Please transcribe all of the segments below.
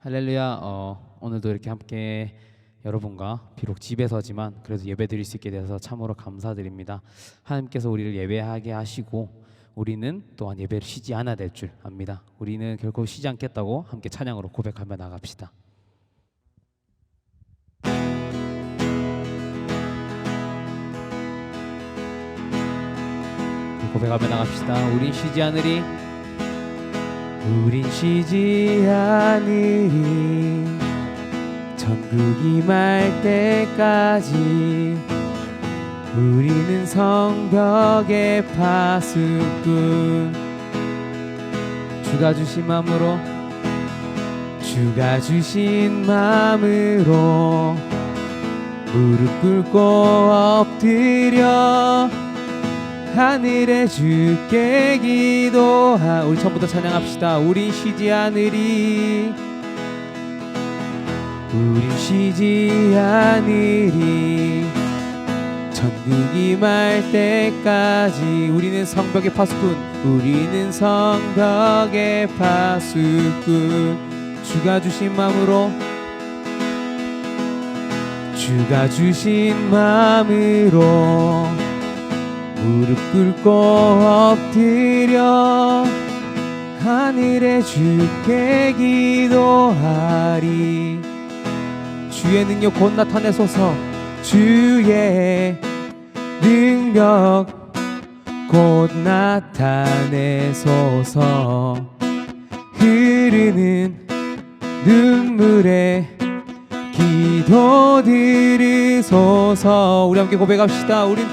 할렐루야. 오늘도 이렇게 함께 여러분과 비록 집에서지만 그래도 예배 드릴 수 있게 돼서 참으로 감사드립니다. 하나님께서 우리를 예배하게 하시고 우리는 또한 예배를 쉬지 않아야 될 줄 압니다. 우리는 결코 쉬지 않겠다고 함께 찬양으로 고백하며 나갑시다. 고백하며 나갑시다. 우린 쉬지 않으리, 우린 쉬지 않으리, 천국이 말 때까지. 우리는 성벽의 파수꾼, 주가 주신 마음으로, 주가 주신 마음으로 무릎 꿇고 엎드려 하늘의 주께 우리 처음부터 찬양합시다. 우린 쉬지 않으리, 우린 쉬지 않으리, 천국이 말 때까지. 우리는 성벽의 파수꾼, 우리는 성벽의 파수꾼, 주가 주신 마음으로, 주가 주신 마음으로 무릎 꿇고 엎드려 하늘의 주께 기도하리. 주의 능력 곧 나타내소서, 주의 능력 곧 나타내소서. 흐르는 눈물에 기도 들으소서. 우리 함께 고백합시다. 우린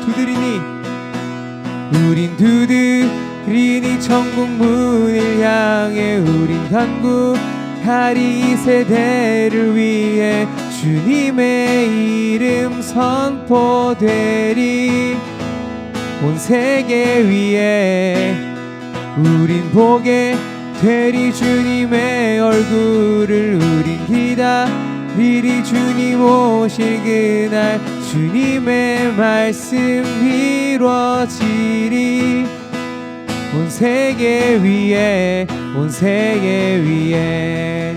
두드리니 천국 문을 향해. 우린 간구하리 이 세대를 위해. 주님의 이름 선포되리 온 세계 위에. 우린 보게 되리 주님의 얼굴을. 우린 기다리리 주님 오실 그날. 주님의 말씀 이루어지리 온 세계 위에, 온 세계 위에.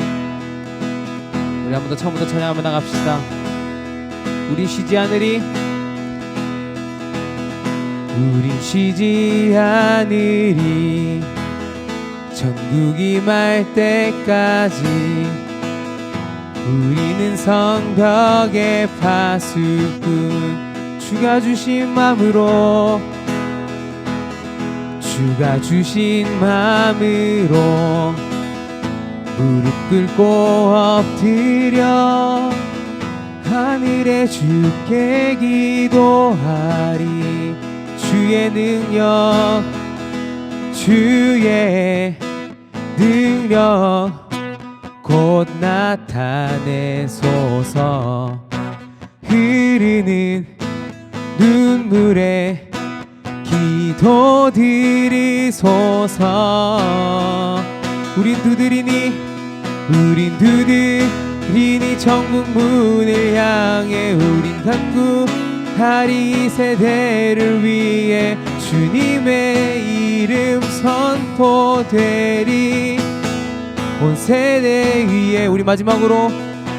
우리 한 번 더 처음부터 찬양하며 나갑시다. 우린 쉬지 않으리, 우린 쉬지 않으리, 천국이 말 때까지. 우리는 성벽의 파수꾼, 주가 주신 마음으로, 주가 주신 마음으로 무릎 꿇고 엎드려 하늘의 주께 기도하리. 주의 능력, 주의 능력 곧 나타내소서. 흐르는 눈물에 기도 들으소서. 우린 두드리니 천국 문을 향해. 우린 간구하리 이 세대를 위해. 주님의 이름 선포되리 온 세대 위에. 우리 마지막으로,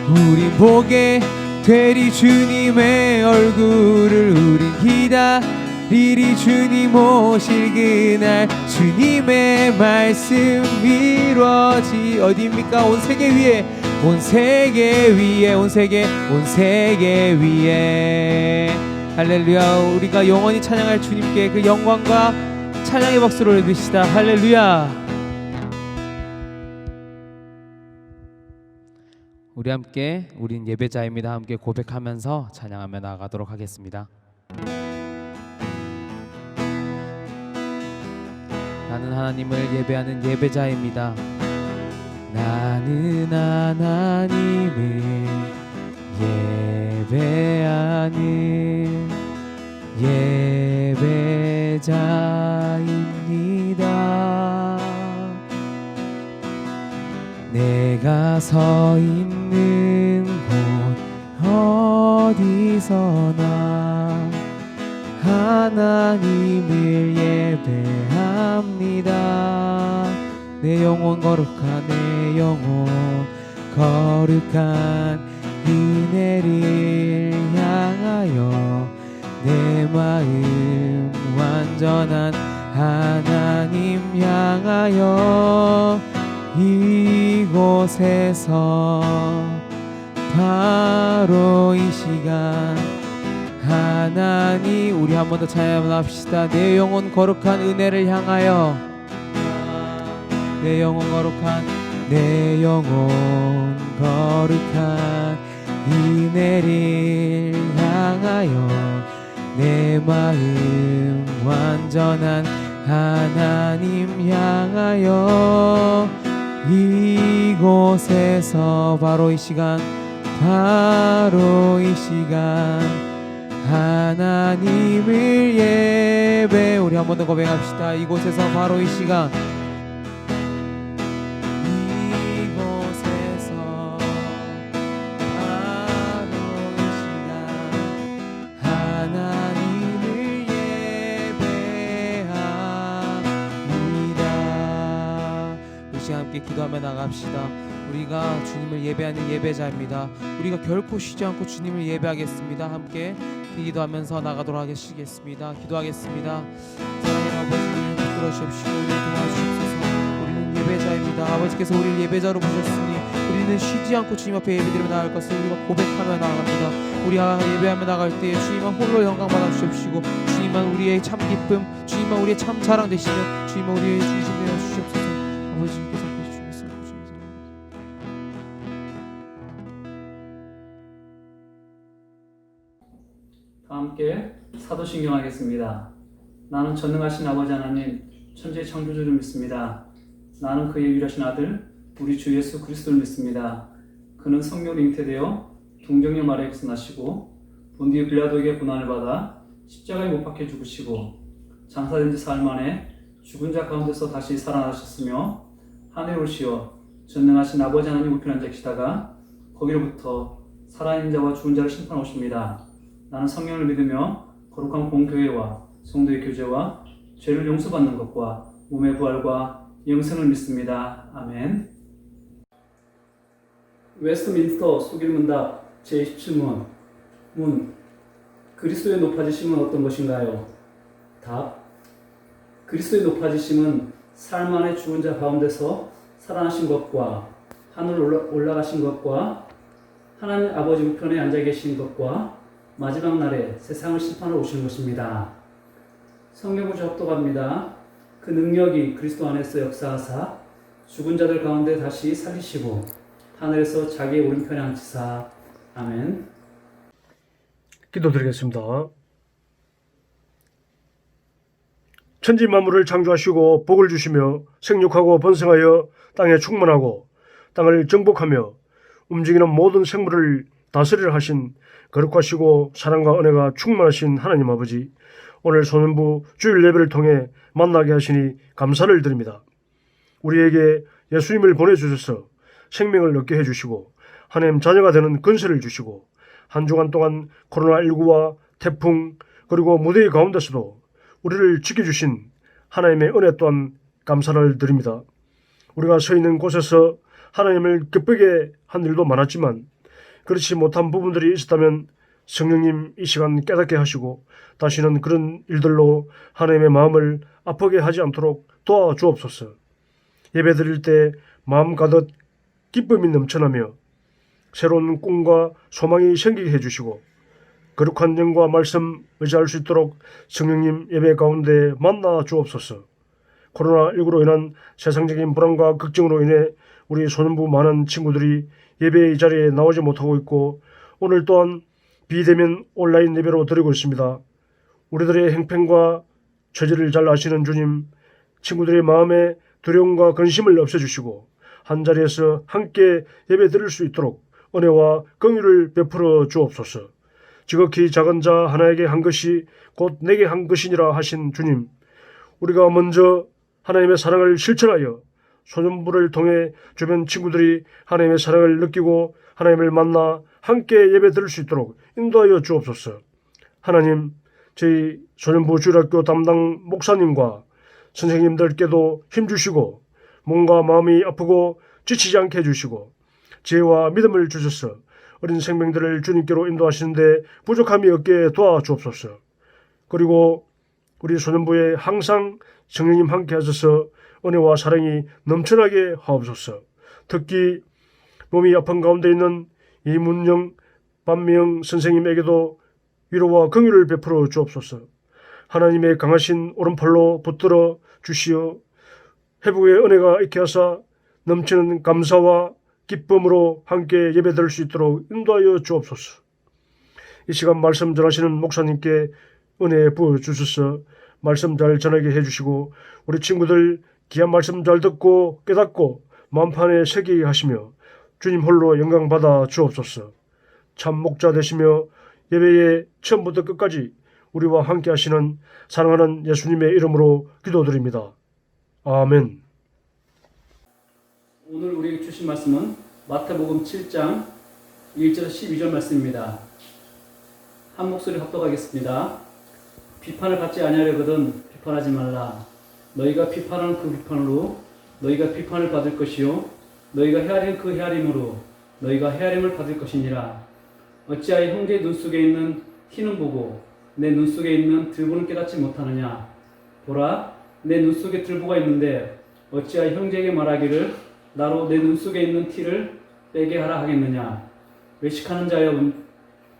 우린 보게 되리 주님의 얼굴을. 우린 기다리리 주님 오실 그날. 주님의 말씀 이루어지. 어디입니까? 온 세계 위에, 온 세계 위에, 온 세계 위에. 할렐루야. 우리가 영원히 찬양할 주님께 그 영광과 찬양의 박수를 올려드립시다. 할렐루야. 우리 함께, 우린 예배자입니다. 함께 고백하면서 찬양하며 나아가도록 하겠습니다. 나는 하나님을 예배하는 예배자입니다. 나는 하나님을 예배하는 예배자입니다. 내가 서 있는 곳 어디서나 하나님을 예배합니다. 내 영혼 거룩한 내 영혼 거룩한 은혜를 향하여 내 마음 완전한 하나님 향하여 이곳에서 바로 이 시간 하나님 우리 한 번 더 찬양합시다. 내 영혼 거룩한 은혜를 향하여 내 영혼 거룩한 은혜를 향하여 내 마음 완전한 하나님 향하여 이곳에서 바로 이 시간 하나님을 예배 우리 한 번 더 고백합시다. 이곳에서 바로 이 시간 하나님을 예배합니다. 우리 시간 함께 기도하며 나갑시다. 우리가 주님을 예배하는 예배자입니다. 우리가 결코 쉬지 않고 주님을 예배하겠습니다. 함께 기도하면서 나가도록 하겠습니다. 기도하겠습니다. 사랑의 아버지를 붙들어 주십시오. 우리를 도와주시옵소서. 우리는 예배자입니다. 아버지께서 우리를 예배자로 부르셨으니 우리는 쉬지 않고 주님 앞에 예배드리며 나아갈 것을 우리가 고백하며 나아갑니다. 우리가 예배하며 나갈 때에 주님만 홀로 영광 받아 주십시고 주님만 우리의 참 기쁨, 주님만 우리의 참 자랑 되시며 주님만 우리의 중심 되어 주시옵소서. 아버지께서 함께 사도신경 하겠습니다. 나는 전능하신 아버지 하나님 천지의 창조주를 믿습니다. 나는 그의 유일하신 아들 우리 주 예수 그리스도를 믿습니다. 그는 성령으로 잉태되어 동정녀 마리아에게서 나시고 본디오 빌라도에게 고난을 받아 십자가에 못 박혀 죽으시고 장사된 지 사흘 만에 죽은 자 가운데서 다시 살아나셨으며 하늘에 오르시어 전능하신 아버지 하나님 우편에 앉아 계시다가 거기로부터 살아있는 자와 죽은 자를 심판하러 오십니다. 나는 성령을 믿으며 거룩한 공교회와 성도의 교제와 죄를 용서받는 것과 몸의 부활과 영생을 믿습니다. 아멘. 웨스트민스터 속일문답 제27문 문 그리스도의 높아지심은 어떤 것인가요? 답 그리스도의 높아지심은 삶 안에 죽은 자 가운데서 살아나신 것과 하늘로 올라가신 것과 하나님 아버지 우편에 앉아 계신 것과 마지막 날에 세상을 심판하러 오시는 것입니다. 성경구주 합독합니다. 그 능력이 그리스도 안에서 역사하사 죽은 자들 가운데 다시 살리시고 하늘에서 자기의 오른편에 앉히사. 아멘. 기도드리겠습니다. 천지 만물을 창조하시고 복을 주시며 생육하고 번성하여 땅에 충만하고 땅을 정복하며 움직이는 모든 생물을 다스리려 하신 거룩하시고 사랑과 은혜가 충만하신 하나님 아버지, 오늘 소년부 주일 예배를 통해 만나게 하시니 감사를 드립니다. 우리에게 예수님을 보내주셔서 생명을 얻게 해주시고 하나님 자녀가 되는 근세를 주시고 한 주간 동안 코로나19와 태풍 그리고 무더위 가운데서도 우리를 지켜주신 하나님의 은혜 또한 감사를 드립니다. 우리가 서 있는 곳에서 하나님을 기쁘게 한 일도 많았지만 그렇지 못한 부분들이 있었다면 성령님 이 시간 깨닫게 하시고 다시는 그런 일들로 하나님의 마음을 아프게 하지 않도록 도와주옵소서. 예배드릴 때 마음 가득 기쁨이 넘쳐나며 새로운 꿈과 소망이 생기게 해주시고 거룩한 영과 말씀 의지할 수 있도록 성령님 예배 가운데 만나 주옵소서. 코로나19로 인한 세상적인 불안과 걱정으로 인해 우리 소년부 많은 친구들이 예배의 자리에 나오지 못하고 있고 오늘 또한 비대면 온라인 예배로 드리고 있습니다. 우리들의 행편과 처지를 잘 아시는 주님, 친구들의 마음에 두려움과 근심을 없애주시고 한자리에서 함께 예배 드릴 수 있도록 은혜와 긍휼을 베풀어 주옵소서. 지극히 작은 자 하나에게 한 것이 곧 내게 한 것이니라 하신 주님, 우리가 먼저 하나님의 사랑을 실천하여 소년부를 통해 주변 친구들이 하나님의 사랑을 느끼고 하나님을 만나 함께 예배 드릴 수 있도록 인도하여 주옵소서. 하나님, 저희 소년부 주일학교 담당 목사님과 선생님들께도 힘주시고 몸과 마음이 아프고 지치지 않게 해주시고 지혜와 믿음을 주셔서 어린 생명들을 주님께로 인도하시는데 부족함이 없게 도와주옵소서. 그리고 우리 소년부에 항상 성령님 함께 하셔서 은혜와 사랑이 넘쳐나게 하옵소서. 특히 몸이 아픈 가운데 있는 이문영 반미영 선생님에게도 위로와 긍휼을 베풀어 주옵소서. 하나님의 강하신 오른팔로 붙들어 주시어 회복의 은혜가 있게 하사 넘치는 감사와 기쁨으로 함께 예배드릴 수 있도록 인도하여 주옵소서. 이 시간 말씀 전하시는 목사님께 은혜 부어주셔서 말씀 잘 전하게 해주시고 우리 친구들 귀한 말씀 잘 듣고 깨닫고 마음판에 새기게 하시며 주님 홀로 영광 받아 주옵소서. 참 목자 되시며 예배의 처음부터 끝까지 우리와 함께 하시는 사랑하는 예수님의 이름으로 기도드립니다. 아멘. 오늘 우리에게 주신 말씀은 마태복음 7장 1절 12절 말씀입니다. 한 목소리 합독하겠습니다. 비판을 받지 아니하려거든 비판하지 말라. 너희가 비판하는 그 비판으로 너희가 비판을 받을 것이요 너희가 헤아리는 그 헤아림으로 너희가 헤아림을 받을 것이니라. 어찌하여 형제의 눈 속에 있는 티는 보고 내 눈 속에 있는 들보는 깨닫지 못하느냐. 보라, 내 눈 속에 들보가 있는데 어찌하여 형제에게 말하기를 나로 내 눈 속에 있는 티를 빼게 하라 하겠느냐. 외식하는 자여,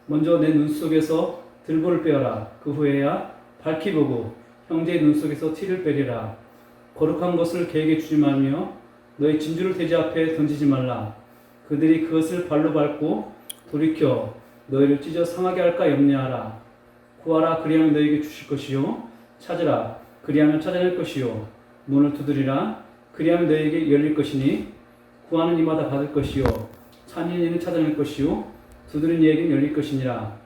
먼저 내 눈 속에서 들보를 빼어라. 그 후에야 밝히 보고 형제의 눈 속에서 티를 빼리라. 거룩한 것을 개에게 주지 말며 너희 진주를 돼지 앞에 던지지 말라. 그들이 그것을 발로 밟고 돌이켜 너희를 찢어 상하게 할까 염려하라. 구하라, 그리하면 너희에게 주실 것이요 찾으라, 그리하면 찾아낼 것이요 문을 두드리라, 그리하면 너희에게 열릴 것이니 구하는 이마다 받을 것이요 찾는 이는 찾아낼 것이요 두드리는 이에게는 열릴 것이니라.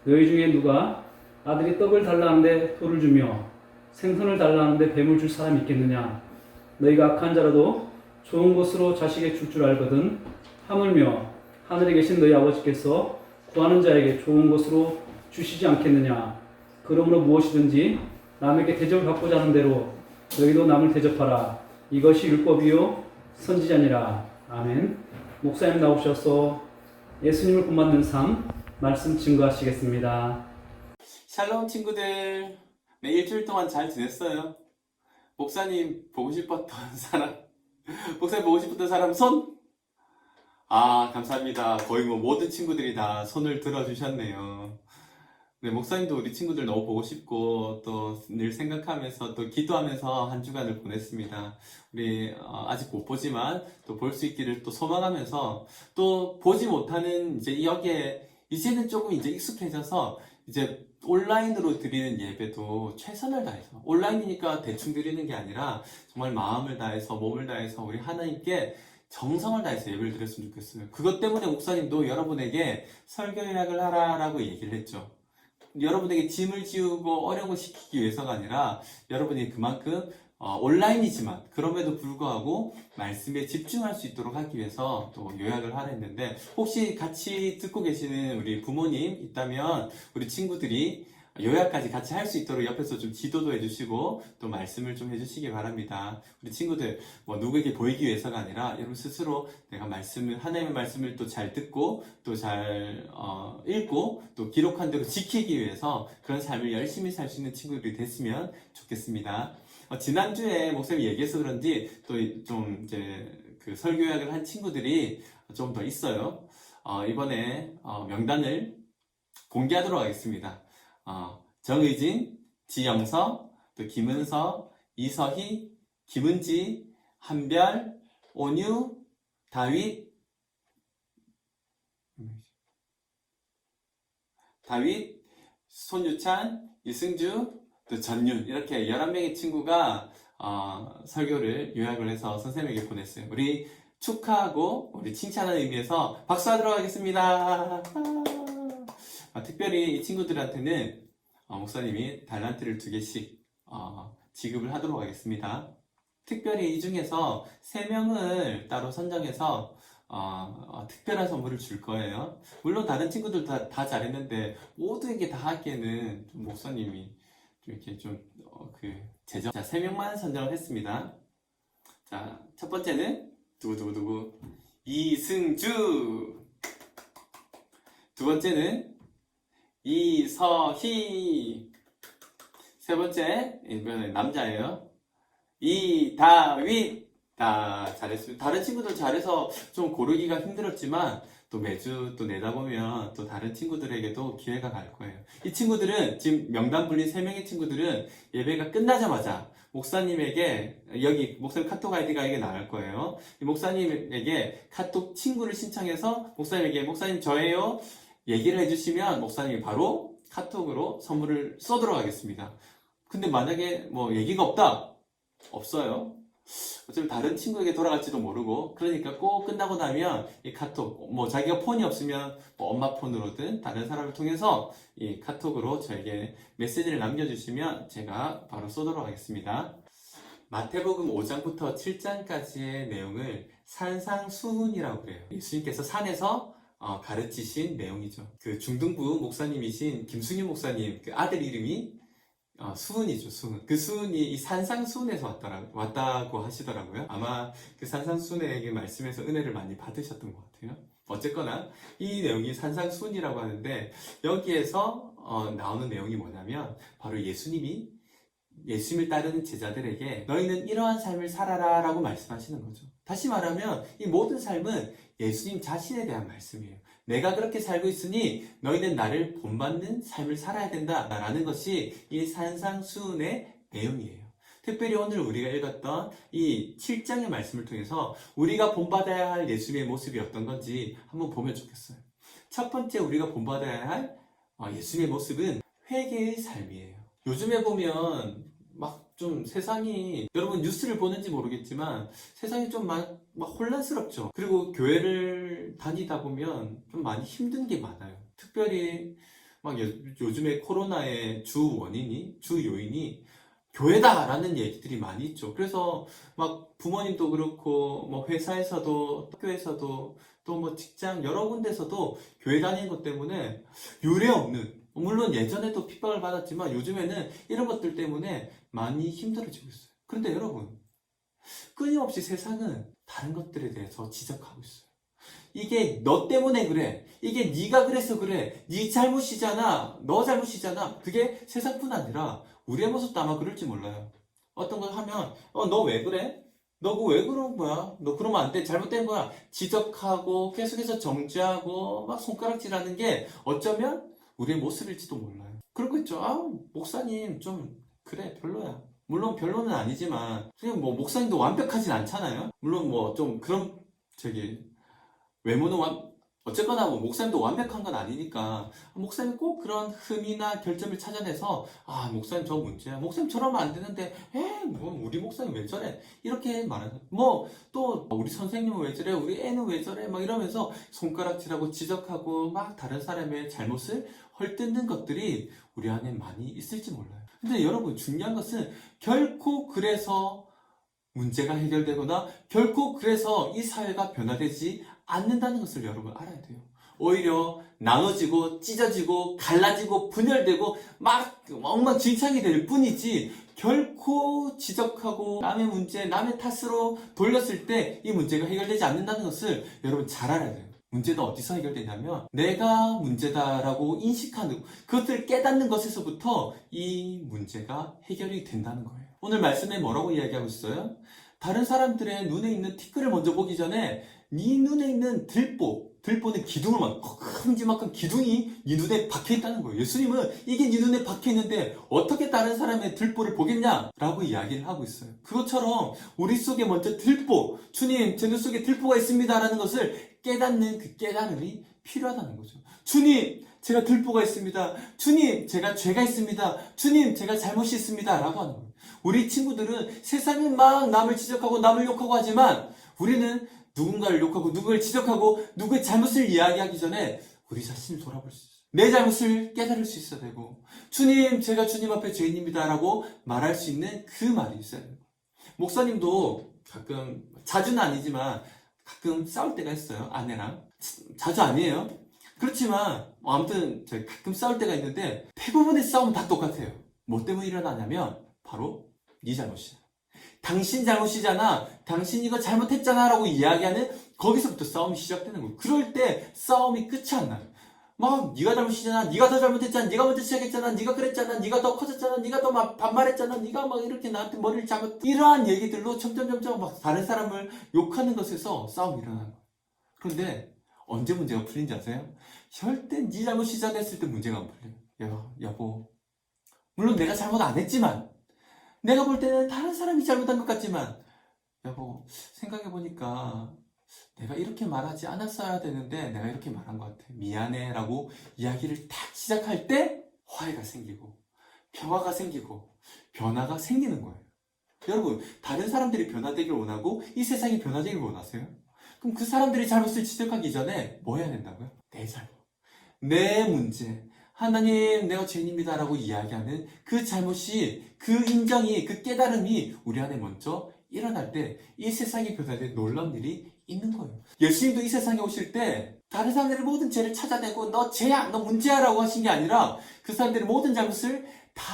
너희 중에 누가 아들이 떡을 달라 하는데 돌을 주며 생선을 달라 하는데 뱀을 줄 사람이 있겠느냐. 너희가 악한 자라도 좋은 것으로 자식에게 줄 줄 알거든. 하물며 하늘에 계신 너희 아버지께서 구하는 자에게 좋은 것으로 주시지 않겠느냐. 그러므로 무엇이든지 남에게 대접을 받고자 하는 대로 너희도 남을 대접하라. 이것이 율법이요 선지자니라. 아멘. 목사님 나오셔서 예수님을 본받는 삶 말씀 증거하시겠습니다. 샬롬 친구들, 네, 일주일 동안 잘 지냈어요? 목사님 보고 싶었던 사람, 목사님 보고 싶었던 사람 손? 아, 감사합니다. 거의 뭐 모든 친구들이 다 손을 들어주셨네요. 네, 목사님도 우리 친구들 너무 보고 싶고 또 늘 생각하면서 또 기도하면서 한 주간을 보냈습니다. 우리 아직 못 보지만 또 볼 수 있기를 또 소망하면서 또 보지 못하는 이제 여기에 이제는 조금 이제 익숙해져서 이제 온라인으로 드리는 예배도 최선을 다해서, 온라인이니까 대충 드리는 게 아니라 정말 마음을 다해서 몸을 다해서 우리 하나님께 정성을 다해서 예배를 드렸으면 좋겠어요. 그것 때문에 목사님도 여러분에게 설교 예약을 하라라고 얘기를 했죠. 여러분에게 짐을 지우고 어려운 걸 시키기 위해서가 아니라 여러분이 그만큼 온라인이지만 그럼에도 불구하고 말씀에 집중할 수 있도록 하기 위해서 또 요약을 하려 했는데, 혹시 같이 듣고 계시는 우리 부모님 있다면 우리 친구들이 요약까지 같이 할 수 있도록 옆에서 좀 지도도 해주시고 또 말씀을 좀 해주시기 바랍니다. 우리 친구들 뭐 누구에게 보이기 위해서가 아니라 여러분 스스로 내가 하나님의 말씀을 또 잘 듣고 또 잘 읽고 또 기록한 대로 지키기 위해서 그런 삶을 열심히 살 수 있는 친구들이 됐으면 좋겠습니다. 지난주에 목사님이 얘기해서 그런지 또 좀 이제 그 설교 요약을 한 친구들이 좀 더 있어요. 이번에 명단을 공개하도록 하겠습니다. 정의진, 지영서, 또 김은서, 이서희, 김은지, 한별, 온유, 다윗, 손유찬, 이승주, 또 전윤, 이렇게 11명의 친구가 설교를 요약을 해서 선생님에게 보냈어요. 우리 축하하고 우리 칭찬하는 의미에서 박수하도록 하겠습니다. 특별히 이 친구들한테는 목사님이 달란트를 2개씩 지급을 하도록 하겠습니다. 특별히 이 중에서 3명을 따로 선정해서 특별한 선물을 줄 거예요. 물론 다른 친구들 다 잘했는데 모두에게 다 하기에는 좀 목사님이 좀 이렇게 제적. 자, 3명만 선정을 했습니다. 자, 첫 번째는 두구두구두구 이승주. 두 번째는 이서희. 세 번째, 이번엔 남자예요. 이다윗. 잘했습니다. 다른 친구들 잘해서 좀 고르기가 힘들었지만 또 매주 또 내다 보면 또 다른 친구들에게도 기회가 갈 거예요. 이 친구들은 지금 명단 불린 3명의 친구들은 예배가 끝나자마자 목사님에게, 여기 목사님 카톡 아이디가 이게 나갈 거예요. 이 목사님에게 카톡 친구를 신청해서 목사님에게 목사님 저예요 얘기를 해주시면 목사님이 바로 카톡으로 선물을 쏘도록 하겠습니다. 근데 만약에 뭐 얘기가 없다? 없어요. 어차피 다른 친구에게 돌아갈지도 모르고, 그러니까 꼭 끝나고 나면 이 카톡, 뭐 자기가 폰이 없으면 뭐 엄마 폰으로든 다른 사람을 통해서 이 카톡으로 저에게 메시지를 남겨주시면 제가 바로 쏘도록 하겠습니다. 마태복음 5장부터 7장까지의 내용을 산상수훈이라고 그래요. 예수님께서 산에서 가르치신 내용이죠. 그 중등부 목사님이신 김승윤 목사님 그 아들 이름이 수훈이죠, 수훈. 그 수훈이 이 산상수훈에서 왔다고 하시더라고요. 아마 그 산상수훈에게 말씀에서 은혜를 많이 받으셨던 것 같아요. 어쨌거나 이 내용이 산상수훈이라고 하는데, 여기에서 나오는 내용이 뭐냐면 바로 예수님을 따르는 제자들에게 너희는 이러한 삶을 살아라 라고 말씀하시는 거죠. 다시 말하면 이 모든 삶은 예수님 자신에 대한 말씀이에요. 내가 그렇게 살고 있으니 너희는 나를 본받는 삶을 살아야 된다 라는 것이 이 산상수훈의 내용이에요. 특별히 오늘 우리가 읽었던 이 7장의 말씀을 통해서 우리가 본받아야 할 예수님의 모습이 어떤 건지 한번 보면 좋겠어요. 첫 번째 우리가 본받아야 할 예수님의 모습은 회개의 삶이에요. 요즘에 보면 막 좀 세상이, 여러분 뉴스를 보는지 모르겠지만 세상이 좀 막 혼란스럽죠. 그리고 교회를 다니다 보면 좀 많이 힘든 게 많아요. 특별히 막 요즘에 코로나의 주 요인이 교회다라는 얘기들이 많이 있죠. 그래서 막 부모님도 그렇고 뭐 회사에서도 학교에서도 또 뭐 직장 여러 군데서도 교회 다니는 것 때문에 유례 없는, 물론 예전에도 핍박을 받았지만 요즘에는 이런 것들 때문에 많이 힘들어지고 있어요. 그런데 여러분, 끊임없이 세상은 다른 것들에 대해서 지적하고 있어요. 이게 너 때문에 그래, 이게 네가 그래서 그래, 네 잘못이잖아, 너 잘못이잖아. 그게 세상뿐 아니라 우리의 모습도 아마 그럴지 몰라요. 어떤 걸 하면 너 왜 그래? 너 그거 왜 그런 거야? 너 그러면 안 돼. 잘못된 거야. 지적하고 계속해서 정죄하고 막 손가락질하는 게 어쩌면 우리의 모습일지도 몰라요. 그러고 있죠. 목사님 좀 그래 별로야. 물론 별로는 아니지만 그냥 뭐 목사님도 완벽하진 않잖아요. 물론 뭐 좀 그런 외모는 어쨌거나 뭐 목사님도 완벽한 건 아니니까 목사님 꼭 그런 흠이나 결점을 찾아내서 목사님 저 문제야, 목사님 저러면 안 되는데 뭐 우리 목사님 왜 저래 이렇게 말하는, 뭐 또 우리 선생님은 왜 저래, 우리 애는 왜 저래 막 이러면서 손가락질하고 지적하고 막 다른 사람의 잘못을 헐뜯는 것들이 우리 안에 많이 있을지 몰라요. 근데 여러분, 중요한 것은 결코 그래서 문제가 해결되거나 결코 그래서 이 사회가 변화되지 않는다는 것을 여러분 알아야 돼요. 오히려 나눠지고 찢어지고 갈라지고 분열되고 막 엉망진창이 될 뿐이지, 결코 지적하고 남의 문제, 남의 탓으로 돌렸을 때 이 문제가 해결되지 않는다는 것을 여러분 잘 알아야 돼요. 문제는 어디서 해결되냐면 내가 문제다라고 인식하는, 그것을 깨닫는 것에서부터 이 문제가 해결이 된다는 거예요. 오늘 말씀에 뭐라고 이야기하고 있어요? 다른 사람들의 눈에 있는 티끌을 먼저 보기 전에 네 눈에 있는 들보는 기둥을 큼지막한 기둥이 네 눈에 박혀있다는 거예요. 예수님은 이게 네 눈에 박혀있는데 어떻게 다른 사람의 들보를 보겠냐? 라고 이야기를 하고 있어요. 그것처럼 우리 속에 먼저 주님 제 눈 속에 들보가 있습니다 라는 것을 깨닫는 그 깨달음이 필요하다는 거죠. 주님 제가 들보가 있습니다. 주님 제가 죄가 있습니다. 주님 제가 잘못이 있습니다 라고 하는 거예요. 우리 친구들은 세상에 막 남을 지적하고 남을 욕하고 하지만 우리는 누군가를 욕하고 누구를 지적하고 누구의 잘못을 이야기하기 전에 우리 자신을 돌아볼 수 있어요. 내 잘못을 깨달을 수 있어야 되고, 주님 제가 주님 앞에 죄인입니다 라고 말할 수 있는 그 말이 있어야 돼요. 목사님도 가끔, 자주는 아니지만 가끔 싸울 때가 있어요. 아내랑. 자주 아니에요. 그렇지만 아무튼 저희 가끔 싸울 때가 있는데 대부분의 싸움은 다 똑같아요. 뭐 때문에 일어나냐면 바로 네 잘못이야. 당신 잘못이잖아, 당신 이거 잘못했잖아 라고 이야기하는 거기서부터 싸움이 시작되는 거예요. 그럴 때 싸움이 끝이 안 나요. 막 네가 잘못이잖아, 네가 더 잘못했잖아, 네가 먼저 시작했잖아, 네가 그랬잖아, 네가 더 커졌잖아, 네가 더 막 반말했잖아, 네가 막 이렇게 나한테 머리를 잡았, 이러한 얘기들로 점점 막 다른 사람을 욕하는 것에서 싸움이 일어나는 거예요. 그런데 언제 문제가 풀린지 아세요? 절대 네 잘못 시작했을 때 문제가 안 풀려요. 여보, 물론 내가 잘못 안 했지만, 내가 볼 때는 다른 사람이 잘못한 것 같지만, 여보, 생각해보니까 내가 이렇게 말하지 않았어야 되는데 내가 이렇게 말한 것 같아. 미안해 라고 이야기를 딱 시작할 때 화해가 생기고 평화가 생기고 변화가 생기는 거예요. 여러분, 다른 사람들이 변화되길 원하고 이 세상이 변화되길 원하세요? 그럼 그 사람들이 잘못을 지적하기 전에 뭐 해야 된다고요? 내 잘못, 내 문제, 하나님 내가 죄인입니다 라고 이야기하는 그 잘못이, 그 인정이, 그 깨달음이 우리 안에 먼저 일어날 때 이 세상이 변화된 놀라운 일이 있는 거예요. 예수님도 이 세상에 오실 때 다른 사람들의 모든 죄를 찾아내고 너 죄야, 너 문제야 라고 하신 게 아니라 그 사람들의 모든 잘못을 다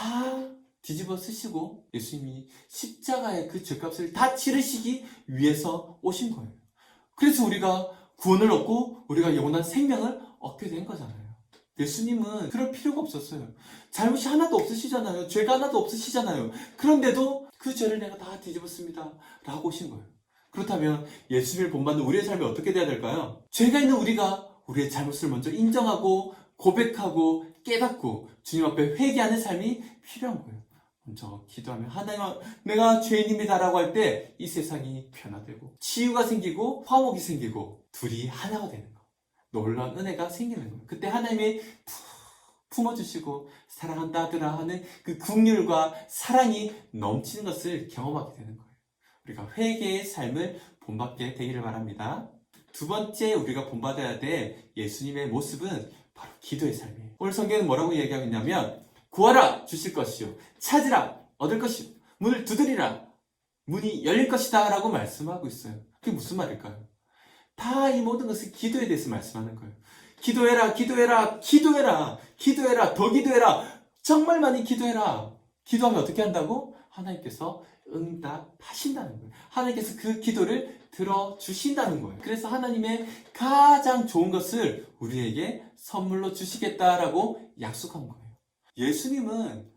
뒤집어 쓰시고 예수님이 십자가의 그 죄값을 다 치르시기 위해서 오신 거예요. 그래서 우리가 구원을 얻고 우리가 영원한 생명을 얻게 된 거잖아요. 예수님은 그럴 필요가 없었어요. 잘못이 하나도 없으시잖아요. 죄가 하나도 없으시잖아요. 그런데도 그 죄를 내가 다 뒤집었습니다 라고 오신 거예요. 그렇다면 예수님을 본받는 우리의 삶이 어떻게 돼야 될까요? 죄가 있는 우리가 우리의 잘못을 먼저 인정하고 고백하고 깨닫고 주님 앞에 회개하는 삶이 필요한 거예요. 먼저 기도하면 하나님, 내가 죄인입니다 라고 할 때 이 세상이 변화되고 치유가 생기고 화목이 생기고 둘이 하나가 되는 거예요. 놀라운 은혜가 생기는 거예요. 그때 하나님이 품어주시고 사랑한다 아들아 하는 그 긍휼과 사랑이 넘치는 것을 경험하게 되는 거예요. 우리가 회개의 삶을 본받게 되기를 바랍니다. 두 번째 우리가 본받아야 될 예수님의 모습은 바로 기도의 삶이에요. 오늘 성경은 뭐라고 얘기하고 있냐면 구하라 주실 것이요, 찾으라 얻을 것이요, 문을 두드리라 문이 열릴 것이다 라고 말씀하고 있어요. 그게 무슨 말일까요? 다 이 모든 것을 기도에 대해서 말씀하는 거예요. 기도해라, 기도해라, 기도해라, 기도해라, 더 기도해라, 정말 많이 기도해라. 기도하면 어떻게 한다고? 하나님께서 응답하신다는 거예요. 하나님께서 그 기도를 들어주신다는 거예요. 그래서 하나님의 가장 좋은 것을 우리에게 선물로 주시겠다라고 약속한 거예요. 예수님은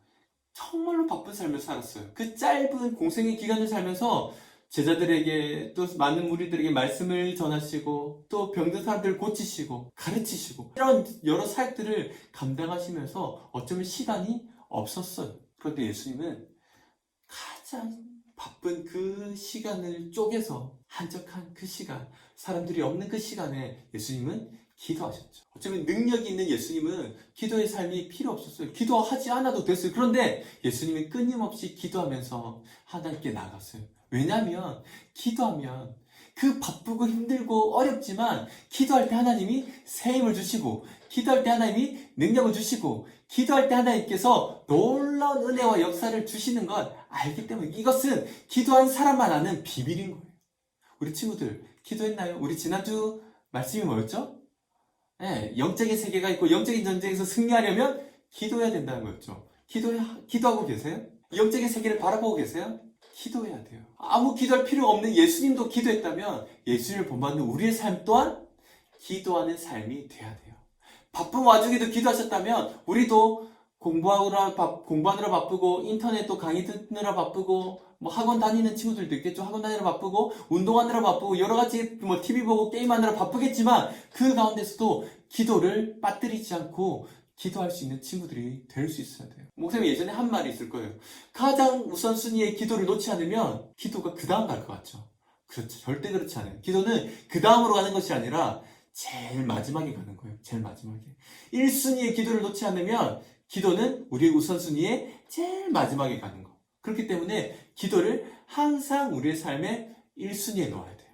정말로 바쁜 삶을 살았어요. 그 짧은 공생의 기간을 살면서 제자들에게 또 많은 무리들에게 말씀을 전하시고 또 병든 사람들을 고치시고 가르치시고 이런 여러 사역들을 감당하시면서 어쩌면 시간이 없었어요. 그런데 예수님은 가장 바쁜 그 시간을 쪼개서 한적한 그 시간, 사람들이 없는 그 시간에 예수님은 기도하셨죠. 어쩌면 능력이 있는 예수님은 기도의 삶이 필요 없었어요. 기도하지 않아도 됐어요. 그런데 예수님은 끊임없이 기도하면서 하나님께 나갔어요. 왜냐하면 기도하면 그 바쁘고 힘들고 어렵지만 기도할 때 하나님이 새 힘을 주시고 기도할 때 하나님이 능력을 주시고 기도할 때 하나님께서 놀라운 은혜와 역사를 주시는 것 알기 때문에 이것은 기도한 사람만 아는 비밀인 거예요. 우리 친구들 기도했나요? 우리 지난주 말씀이 뭐였죠? 네, 영적인 세계가 있고 영적인 전쟁에서 승리하려면 기도해야 된다는 거였죠. 기도하고 계세요? 영적인 세계를 바라보고 계세요? 기도해야 돼요. 아무 기도할 필요가 없는 예수님도 기도했다면 예수님을 본받는 우리의 삶 또한 기도하는 삶이 돼야 돼요. 바쁜 와중에도 기도하셨다면 우리도 공부하느라 바쁘고 인터넷도 강의 듣느라 바쁘고 뭐 학원 다니는 친구들도 있겠죠. 학원 다니느라 바쁘고 운동하느라 바쁘고 여러 가지 뭐 TV 보고 게임하느라 바쁘겠지만 그 가운데서도 기도를 빠뜨리지 않고 기도할 수 있는 친구들이 될 수 있어야 돼요. 목사님이 예전에 한 말이 있을 거예요. 가장 우선순위의 기도를 놓지 않으면 기도가 그 다음 갈 것 같죠. 그렇죠. 절대 그렇지 않아요. 기도는 그 다음으로 가는 것이 아니라 제일 마지막에 가는 거예요. 제일 마지막에. 1순위의 기도를 놓지 않으면 기도는 우리의 우선순위의 제일 마지막에 가는 거. 그렇기 때문에 기도를 항상 우리의 삶의 1순위에 놓아야 돼요.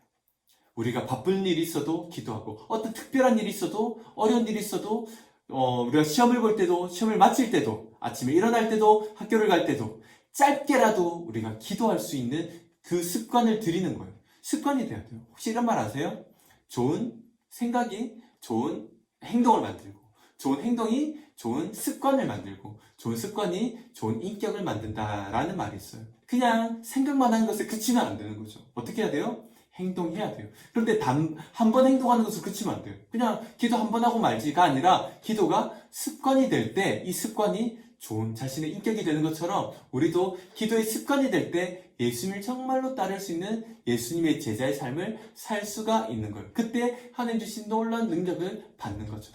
우리가 바쁜 일이 있어도 기도하고 어떤 특별한 일이 있어도 어려운 일이 있어도 우리가 시험을 볼 때도 시험을 마칠 때도 아침에 일어날 때도 학교를 갈 때도 짧게라도 우리가 기도할 수 있는 그 습관을 들이는 거예요. 습관이 돼야 돼요. 혹시 이런 말 아세요? 좋은 생각이 좋은 행동을 만들고 좋은 행동이 좋은 습관을 만들고 좋은 습관이 좋은 인격을 만든다라는 말이 있어요. 그냥 생각만 하는 것에 그치면 안 되는 거죠. 어떻게 해야 돼요? 행동해야 돼요. 그런데 한 번 행동하는 것을 그치면 안 돼요. 그냥 기도 한 번 하고 말지가 아니라 기도가 습관이 될 때 이 습관이 좋은 자신의 인격이 되는 것처럼 우리도 기도의 습관이 될 때 예수님을 정말로 따를 수 있는 예수님의 제자의 삶을 살 수가 있는 거예요. 그때 하나님 주신 놀라운 능력을 받는 거죠.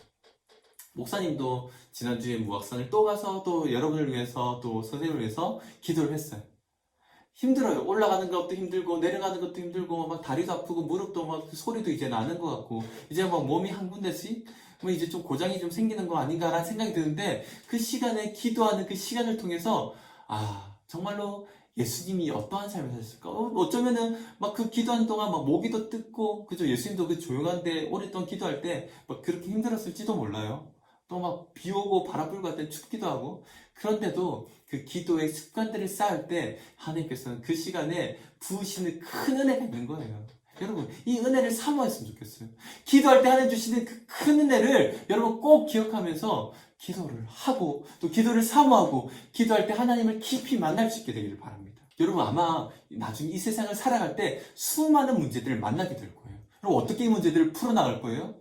목사님도 지난주에 무학산을 또 가서 또 여러분을 위해서 또 선생님을 위해서 기도를 했어요. 힘들어요. 올라가는 것도 힘들고 내려가는 것도 힘들고 막 다리도 아프고 무릎도 막 소리도 이제 나는 것 같고 이제 막 몸이 한 군데씩 뭐 이제 좀 고장이 좀 생기는 거 아닌가라는 생각이 드는데 그 시간에 기도하는 그 시간을 통해서 정말로 예수님이 어떠한 삶을 사셨을까? 어쩌면은 막 그 기도하는 동안 막 모기도 뜯고 그죠? 예수님도 그 조용한데 오랫동안 기도할 때 막 그렇게 힘들었을지도 몰라요. 또 막 비 오고 바람 불고 할 때 춥기도 하고 그런데도 그 기도의 습관들을 쌓을 때 하나님께서는 그 시간에 부으시는 큰 은혜가 있는 거예요. 여러분 이 은혜를 사모했으면 좋겠어요. 기도할 때 하나님 주시는 그 큰 은혜를 여러분 꼭 기억하면서 기도를 하고 또 기도를 사모하고 기도할 때 하나님을 깊이 만날 수 있게 되기를 바랍니다. 여러분 아마 나중에 이 세상을 살아갈 때 수많은 문제들을 만나게 될 거예요. 그럼 어떻게 이 문제들을 풀어나갈 거예요?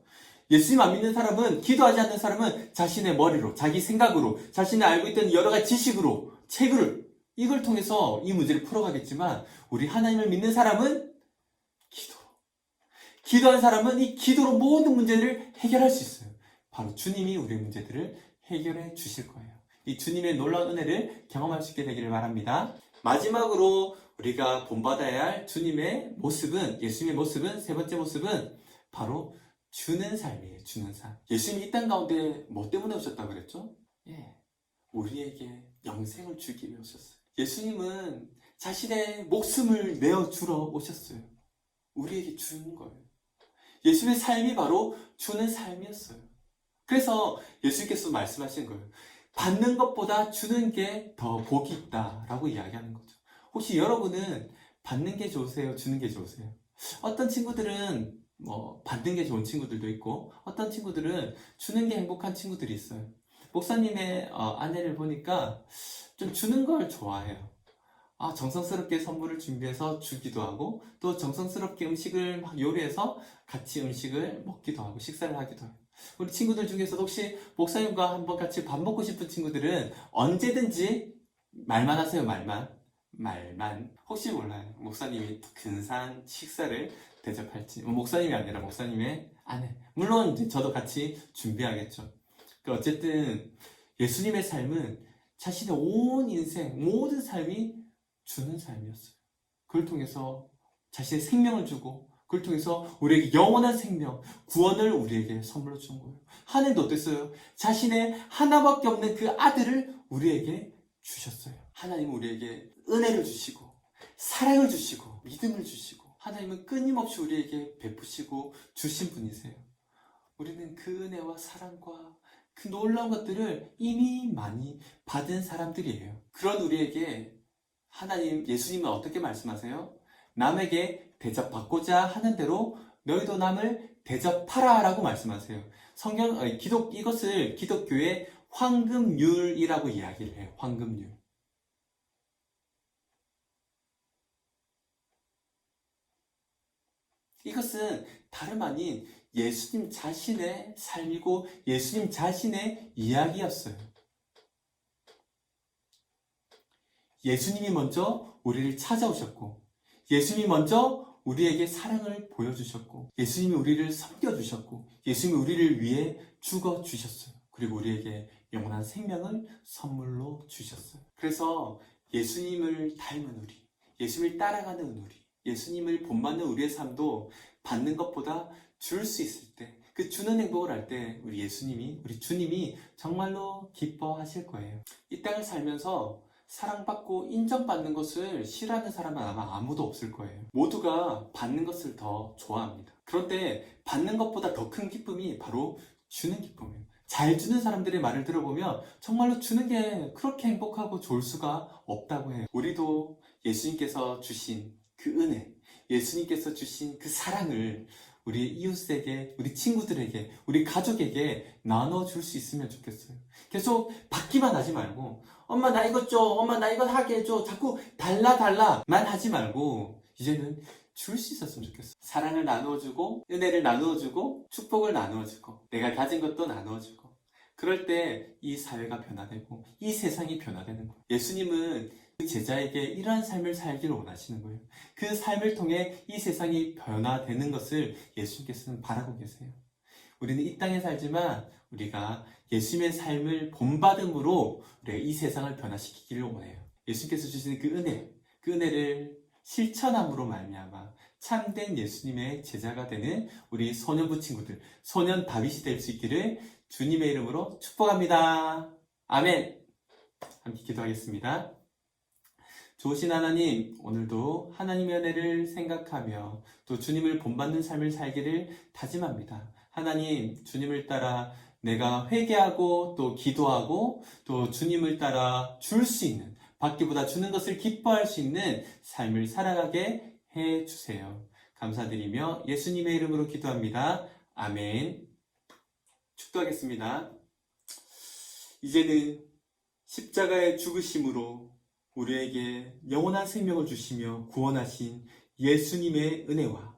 예수님 안 믿는 사람은, 기도하지 않는 사람은 자신의 머리로, 자기 생각으로, 자신이 알고 있던 여러 가지 지식으로, 책을, 이걸 통해서 이 문제를 풀어가겠지만, 우리 하나님을 믿는 사람은 기도로. 기도한 사람은 이 기도로 모든 문제를 해결할 수 있어요. 바로 주님이 우리의 문제들을 해결해 주실 거예요. 이 주님의 놀라운 은혜를 경험할 수 있게 되기를 바랍니다. 마지막으로 우리가 본받아야 할 주님의 모습은, 예수님의 모습은, 세 번째 모습은 바로 주는 삶이에요. 주는 삶. 예수님이 이 땅 가운데 뭐 때문에 오셨다고 그랬죠? 우리에게 영생을 주기 위해 오셨어요. 예수님은 자신의 목숨을 내어주러 오셨어요. 우리에게 주는 거예요. 예수님의 삶이 바로 주는 삶이었어요. 그래서 예수님께서 말씀하신 거예요. 받는 것보다 주는 게 더 복이 있다라고 이야기하는 거죠. 혹시 여러분은 받는 게 좋으세요? 주는 게 좋으세요? 어떤 친구들은 받는 게 좋은 친구들도 있고 어떤 친구들은 주는 게 행복한 친구들이 있어요. 목사님의 아내를 보니까 좀 주는 걸 좋아해요. 정성스럽게 선물을 준비해서 주기도 하고 또 정성스럽게 음식을 막 요리해서 같이 음식을 먹기도 하고 식사를 하기도 해요. 우리 친구들 중에서도 혹시 목사님과 한번 같이 밥 먹고 싶은 친구들은 언제든지 말만 하세요. 말만. 혹시 몰라요. 목사님이 근사한 식사를 대접할지. 목사님이 아니라 목사님의 아내. 물론 이제 저도 같이 준비하겠죠. 어쨌든 예수님의 삶은 자신의 온 인생, 모든 삶이 주는 삶이었어요. 그걸 통해서 자신의 생명을 주고 그걸 통해서 우리에게 영원한 생명, 구원을 우리에게 선물로 준 거예요. 하나님도 어땠어요? 자신의 하나밖에 없는 그 아들을 우리에게 주셨어요. 하나님은 우리에게 은혜를 주시고 사랑을 주시고 믿음을 주시고 하나님은 끊임없이 우리에게 베푸시고 주신 분이세요. 우리는 그 은혜와 사랑과 그 놀라운 것들을 이미 많이 받은 사람들이에요. 그런 우리에게 하나님, 예수님은 어떻게 말씀하세요? 남에게 대접받고자 하는 대로 너희도 남을 대접하라 라고 말씀하세요. 이것을 기독교의 황금률이라고 이야기를 해요. 황금률. 이것은 다름 아닌 예수님 자신의 삶이고 예수님 자신의 이야기였어요. 예수님이 먼저 우리를 찾아오셨고 예수님이 먼저 우리에게 사랑을 보여주셨고 예수님이 우리를 섬겨주셨고 예수님이 우리를 위해 죽어주셨어요. 그리고 우리에게 영원한 생명을 선물로 주셨어요. 그래서 예수님을 닮은 우리, 예수님을 따라가는 우리, 예수님을 본받는 우리의 삶도 받는 것보다 줄 수 있을 때, 그 주는 행복을 할 때 우리 주님이 정말로 기뻐하실 거예요. 이 땅을 살면서 사랑받고 인정받는 것을 싫어하는 사람은 아마 아무도 없을 거예요. 모두가 받는 것을 더 좋아합니다. 그런데 받는 것보다 더 큰 기쁨이 바로 주는 기쁨이에요. 잘 주는 사람들의 말을 들어보면 정말로 주는 게 그렇게 행복하고 좋을 수가 없다고 해요. 우리도 예수님께서 주신 그 은혜, 예수님께서 주신 그 사랑을 우리 이웃에게, 우리 친구들에게, 우리 가족에게 나눠줄 수 있으면 좋겠어요. 계속 받기만 하지 말고 엄마 나 이것 줘, 엄마 나 이것 하게 해줘, 자꾸 달라만 하지 말고 이제는 줄 수 있었으면 좋겠어. 사랑을 나누어주고 은혜를 나누어주고 축복을 나누어주고 내가 가진 것도 나누어주고 그럴 때 이 사회가 변화되고 이 세상이 변화되는 거예요. 예수님은 그 제자에게 이러한 삶을 살기를 원하시는 거예요. 그 삶을 통해 이 세상이 변화되는 것을 예수님께서는 바라고 계세요. 우리는 이 땅에 살지만 우리가 예수님의 삶을 본받음으로 우리가 이 세상을 변화시키기를 원해요. 예수님께서 주시는 그 은혜를 실천함으로 말미암아 참된 예수님의 제자가 되는 우리 소년부 친구들, 소년 다윗이 될 수 있기를 주님의 이름으로 축복합니다. 아멘. 함께 기도하겠습니다. 좋으신 하나님, 오늘도 하나님의 은혜를 생각하며 또 주님을 본받는 삶을 살기를 다짐합니다. 하나님, 주님을 따라 내가 회개하고 또 기도하고 또 주님을 따라 줄 수 있는, 받기보다 주는 것을 기뻐할 수 있는 삶을 살아가게 해주세요. 감사드리며 예수님의 이름으로 기도합니다. 아멘. 축도하겠습니다. 이제는 십자가의 죽으심으로 우리에게 영원한 생명을 주시며 구원하신 예수님의 은혜와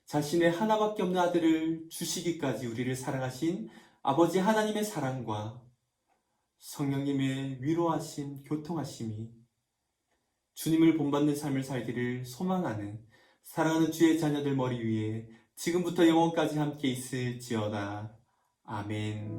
자신의 하나밖에 없는 아들을 주시기까지 우리를 사랑하신 아버지 하나님의 사랑과 성령님의 위로하심, 교통하심이 주님을 본받는 삶을 살기를 소망하는 사랑하는 주의 자녀들 머리 위에 지금부터 영원까지 함께 있을지어다. 아멘.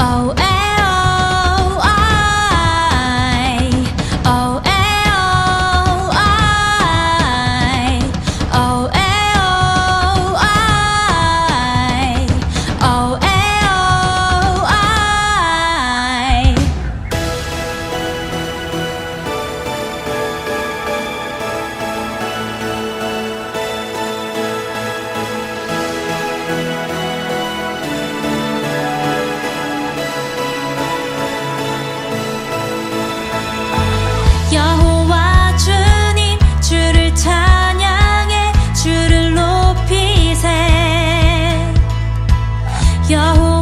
Oh, oh, I. Oh, oh, I. Oh, oh, I. Oh, oh, I. 여호와 주님 주를 찬양해 주를 높이세 여호와